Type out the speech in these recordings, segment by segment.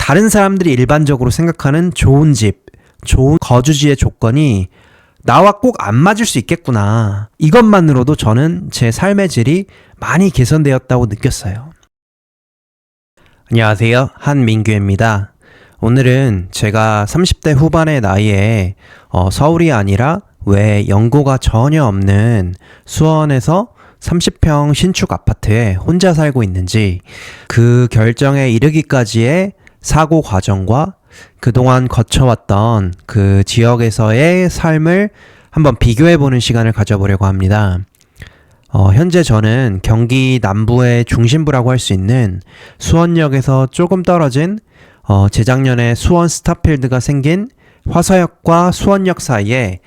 다른 사람들이 일반적으로 생각하는 좋은 집, 좋은 거주지의 조건이 나와 꼭 안 맞을 수 있겠구나. 이것만으로도 저는 제 삶의 질이 많이 개선되었다고 느꼈어요. 안녕하세요. 한민규입니다. 오늘은 제가 30대 후반의 나이에 서울이 아니라 왜 연고가 전혀 없는 수원에서 30평 신축 아파트에 혼자 살고 있는지, 그 결정에 이르기까지의 사고 과정과 그동안 거쳐왔던 그 지역에서의 삶을 한번 비교해보는 시간을 가져보려고 합니다. 현재 저는 경기 남부의 중심부라고 할 수 있는 수원역에서 조금 떨어진 재작년에 수원 스타필드가 생긴 화서역과 수원역 사이에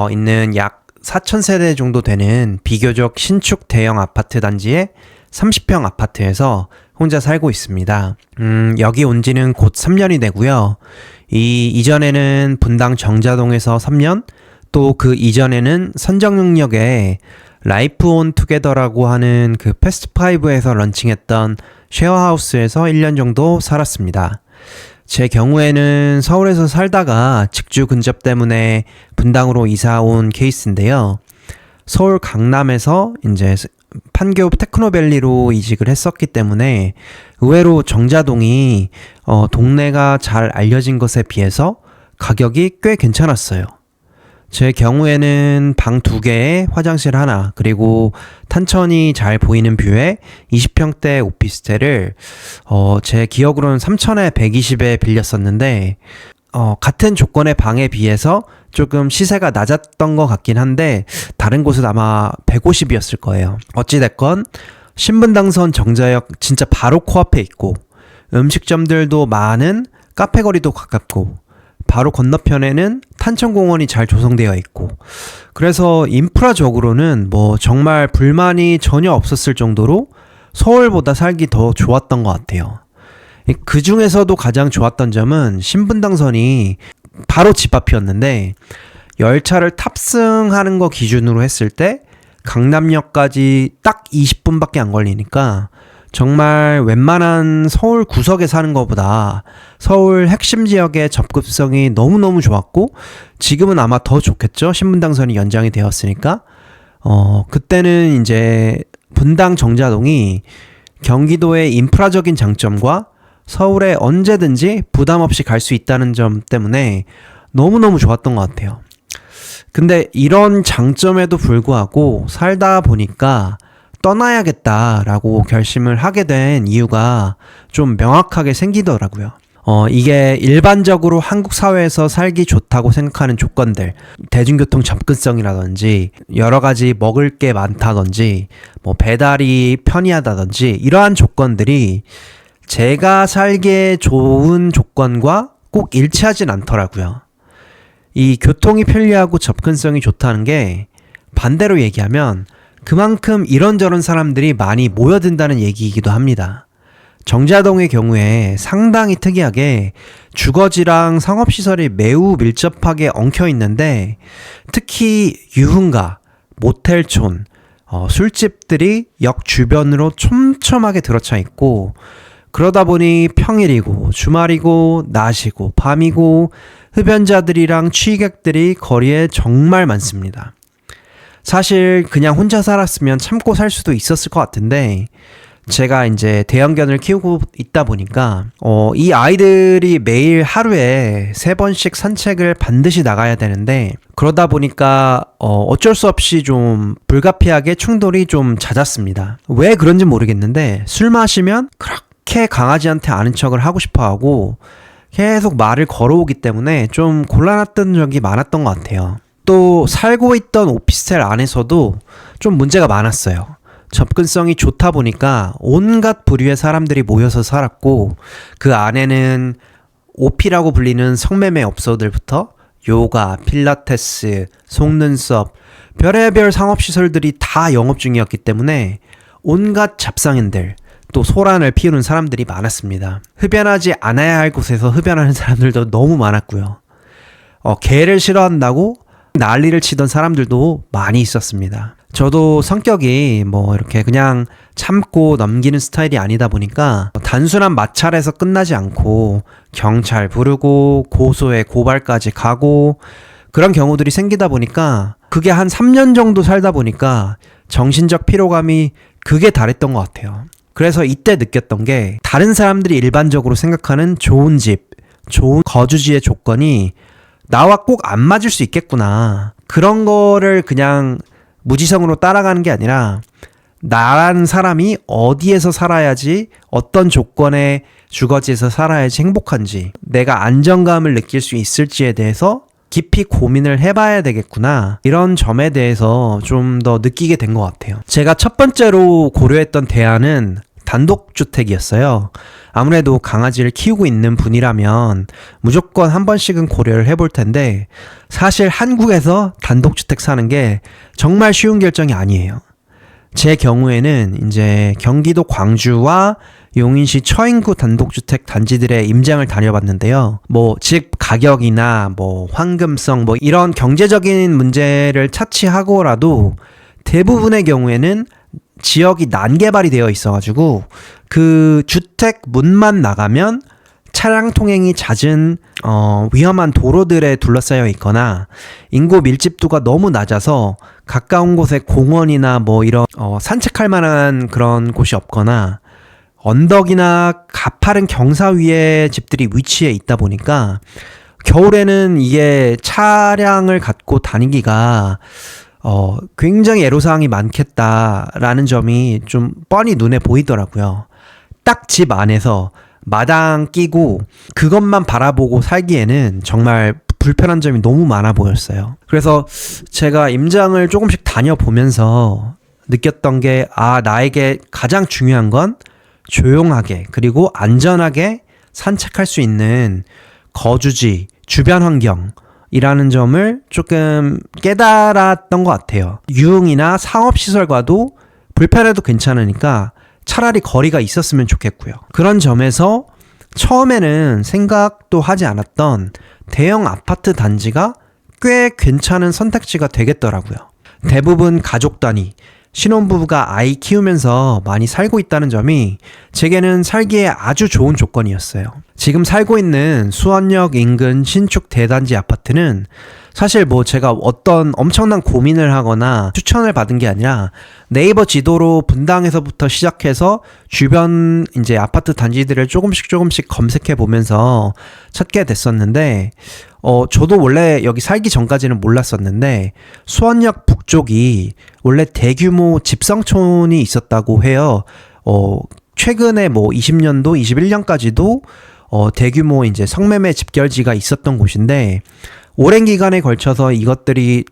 있는 약 4,000세대 정도 되는 비교적 신축 대형 아파트 단지의 30평 아파트에서 혼자 살고 있습니다. 여기 온 지는 곧 3년이 되고요. 이전에는 분당 정자동에서 3년, 또 그 이전에는 선정역에 라이프 온 투게더라고 하는 그 패스트5에서 런칭했던 쉐어하우스에서 1년 정도 살았습니다. 제 경우에는 서울에서 살다가 직주 근접 때문에 분당으로 이사 온 케이스인데요. 서울 강남에서 이제 판교 테크노밸리로 이직을 했었기 때문에 의외로 정자동이 동네가 잘 알려진 것에 비해서 가격이 꽤 괜찮았어요. 제 경우에는 방 2개에 화장실 하나, 그리고 탄천이 잘 보이는 뷰에 20평대 오피스텔을 제 기억으로는 3,000에 120에 빌렸었는데 같은 조건의 방에 비해서 조금 시세가 낮았던 것 같긴 한데 다른 곳은 아마 150이었을 거예요. 어찌됐건 신분당선 정자역 진짜 바로 코앞에 있고, 음식점들도 많은 카페거리도 가깝고, 바로 건너편에는 탄천공원이 잘 조성되어 있고, 그래서 인프라적으로는 뭐 정말 불만이 전혀 없었을 정도로 서울보다 살기 더 좋았던 것 같아요. 그 중에서도 가장 좋았던 점은 신분당선이 바로 집 앞이었는데, 열차를 탑승하는 거 기준으로 했을 때 강남역까지 딱 20분밖에 안 걸리니까 정말 웬만한 서울 구석에 사는 것보다 서울 핵심 지역의 접근성이 너무너무 좋았고, 지금은 아마 더 좋겠죠? 신분당선이 연장이 되었으니까. 그때는 이제 분당 정자동이 경기도의 인프라적인 장점과 서울에 언제든지 부담 없이 갈 수 있다는 점 때문에 너무너무 좋았던 것 같아요. 근데 이런 장점에도 불구하고 살다 보니까 떠나야겠다라고 결심을 하게 된 이유가 좀 명확하게 생기더라고요. 이게 일반적으로 한국 사회에서 살기 좋다고 생각하는 조건들, 대중교통 접근성이라든지 여러 가지 먹을 게 많다든지 뭐 배달이 편리하다든지 이러한 조건들이 제가 살기에 좋은 조건과 꼭 일치하진 않더라고요. 이 교통이 편리하고 접근성이 좋다는 게 반대로 얘기하면 그만큼 이런저런 사람들이 많이 모여든다는 얘기이기도 합니다. 정자동의 경우에 상당히 특이하게 주거지랑 상업시설이 매우 밀접하게 엉켜 있는데, 특히 유흥가, 모텔촌, 술집들이 역 주변으로 촘촘하게 들어차 있고, 그러다 보니 평일이고 주말이고 낮이고 밤이고 흡연자들이랑 취객들이 거리에 정말 많습니다. 사실 그냥 혼자 살았으면 참고 살 수도 있었을 것 같은데, 제가 이제 대형견을 키우고 있다 보니까 이 아이들이 매일 하루에 3번씩 산책을 반드시 나가야 되는데, 그러다 보니까 어쩔 수 없이 좀 불가피하게 충돌이 좀 잦았습니다. 왜 그런지 모르겠는데 술 마시면 그렇게 강아지한테 아는 척을 하고 싶어하고 계속 말을 걸어오기 때문에 좀 곤란했던 적이 많았던 것 같아요. 또 살고 있던 오피스텔 안에서도 좀 문제가 많았어요. 접근성이 좋다 보니까 온갖 부류의 사람들이 모여서 살았고, 그 안에는 OP라고 불리는 성매매 업소들부터 요가, 필라테스, 속눈썹, 별의별 상업시설들이 다 영업 중이었기 때문에 온갖 잡상인들, 또 소란을 피우는 사람들이 많았습니다. 흡연하지 않아야 할 곳에서 흡연하는 사람들도 너무 많았고요. 개를 싫어한다고 난리를 치던 사람들도 많이 있었습니다. 저도 성격이 뭐 이렇게 그냥 참고 넘기는 스타일이 아니다 보니까 단순한 마찰에서 끝나지 않고 경찰 부르고 고소에 고발까지 가고 그런 경우들이 생기다 보니까 그게 한 3년 정도 살다 보니까 정신적 피로감이 극에 달했던 것 같아요. 그래서 이때 느꼈던 게 다른 사람들이 일반적으로 생각하는 좋은 집, 좋은 거주지의 조건이 나와 꼭 안 맞을 수 있겠구나. 그런 거를 그냥 무지성으로 따라가는 게 아니라 나라는 사람이 어디에서 살아야지, 어떤 조건의 주거지에서 살아야지 행복한지, 내가 안정감을 느낄 수 있을지에 대해서 깊이 고민을 해봐야 되겠구나. 이런 점에 대해서 좀 더 느끼게 된 것 같아요. 제가 첫 번째로 고려했던 대안은 단독주택이었어요. 아무래도 강아지를 키우고 있는 분이라면 무조건 한 번씩은 고려를 해볼 텐데 사실 한국에서 단독주택 사는 게 정말 쉬운 결정이 아니에요. 제 경우에는 이제 경기도 광주와 용인시 처인구 단독주택 단지들의 임장을 다녀봤는데요. 집 가격이나 황금성 이런 경제적인 문제를 차치하고라도 대부분의 경우에는 지역이 난개발이 되어 있어가지고 그 주택 문만 나가면 차량 통행이 잦은 위험한 도로들에 둘러싸여 있거나 인구 밀집도가 너무 낮아서 가까운 곳에 공원이나 이런 산책할 만한 그런 곳이 없거나 언덕이나 가파른 경사 위에 집들이 위치해 있다 보니까 겨울에는 이게 차량을 갖고 다니기가 굉장히 애로사항이 많겠다라는 점이 좀 뻔히 눈에 보이더라고요. 딱 집 안에서 마당 끼고 그것만 바라보고 살기에는 정말 불편한 점이 너무 많아 보였어요. 그래서 제가 임장을 조금씩 다녀보면서 느꼈던 게 나에게 가장 중요한 건 조용하게 그리고 안전하게 산책할 수 있는 거주지, 주변 환경이라는 점을 조금 깨달았던 것 같아요. 유흥이나 상업시설과도 불편해도 괜찮으니까 차라리 거리가 있었으면 좋겠고요. 그런 점에서 처음에는 생각도 하지 않았던 대형 아파트 단지가 꽤 괜찮은 선택지가 되겠더라고요. 대부분 가족 단위, 신혼부부가 아이 키우면서 많이 살고 있다는 점이 제게는 살기에 아주 좋은 조건이었어요. 지금 살고 있는 수원역 인근 신축 대단지 아파트는 사실 제가 어떤 엄청난 고민을 하거나 추천을 받은 게 아니라 네이버 지도로 분당에서부터 시작해서 주변 이제 아파트 단지들을 조금씩 검색해 보면서 찾게 됐었는데 저도 원래 여기 살기 전까지는 몰랐었는데 수원역 북쪽이 원래 대규모 집성촌이 있었다고 해요. 최근에 20년도, 21년까지도 대규모 이제 성매매 집결지가 있었던 곳인데 오랜 기간에 걸쳐서 이것들이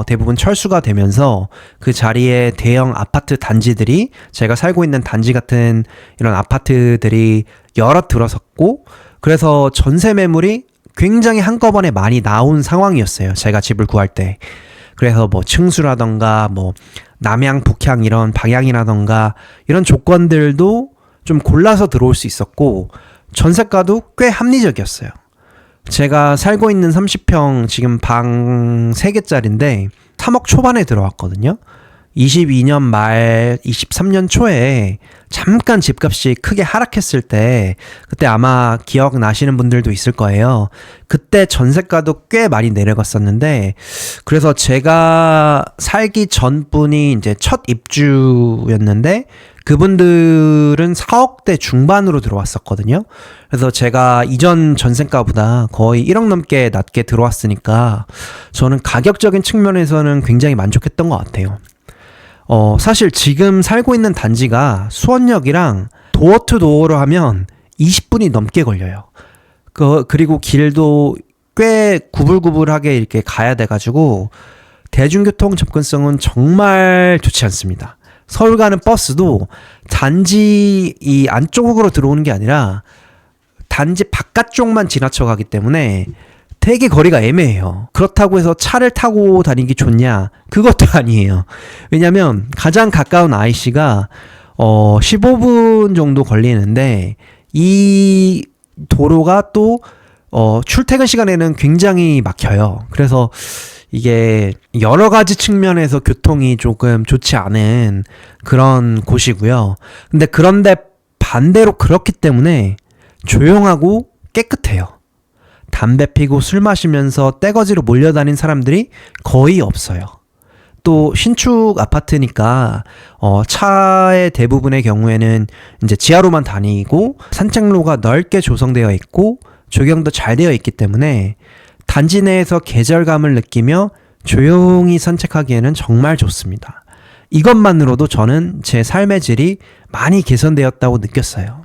대부분 철수가 되면서 그 자리에 대형 아파트 단지들이 제가 살고 있는 단지 같은 이런 아파트들이 여러 들어섰고 그래서 전세 매물이 굉장히 한꺼번에 많이 나온 상황이었어요. 제가 집을 구할 때. 그래서 층수라던가 남향, 북향 이런 방향이라던가 이런 조건들도 좀 골라서 들어올 수 있었고 전세가도 꽤 합리적이었어요. 제가 살고 있는 30평 지금 방 3개짜리인데 3억 초반에 들어왔거든요. 22년 말 23년 초에 잠깐 집값이 크게 하락했을 때 그때 아마 기억나시는 분들도 있을 거예요. 그때 전세가도 꽤 많이 내려갔었는데 그래서 제가 살기 전분이 이제 첫 입주였는데 그분들은 4억대 중반으로 들어왔었거든요. 그래서 제가 이전 전세가보다 거의 1억 넘게 낮게 들어왔으니까 저는 가격적인 측면에서는 굉장히 만족했던 것 같아요. 사실 지금 살고 있는 단지가 수원역이랑 도어 투 도어로 하면 20분이 넘게 걸려요. 그리고 길도 꽤 구불구불하게 이렇게 가야 돼가지고 대중교통 접근성은 정말 좋지 않습니다. 서울 가는 버스도 단지 이 안쪽으로 들어오는 게 아니라 단지 바깥쪽만 지나쳐 가기 때문에 되게 거리가 애매해요. 그렇다고 해서 차를 타고 다니기 좋냐? 그것도 아니에요. 왜냐면 가장 가까운 IC가 15분 정도 걸리는데 이 도로가 또 출퇴근 시간에는 굉장히 막혀요. 그래서 이게 여러 가지 측면에서 교통이 조금 좋지 않은 그런 곳이고요. 그런데 반대로 그렇기 때문에 조용하고 깨끗해요. 담배 피고 술 마시면서 떼거지로 몰려다닌 사람들이 거의 없어요. 또 신축 아파트니까 차의 대부분의 경우에는 이제 지하로만 다니고 산책로가 넓게 조성되어 있고 조경도 잘 되어 있기 때문에 단지 내에서 계절감을 느끼며 조용히 산책하기에는 정말 좋습니다. 이것만으로도 저는 제 삶의 질이 많이 개선되었다고 느꼈어요.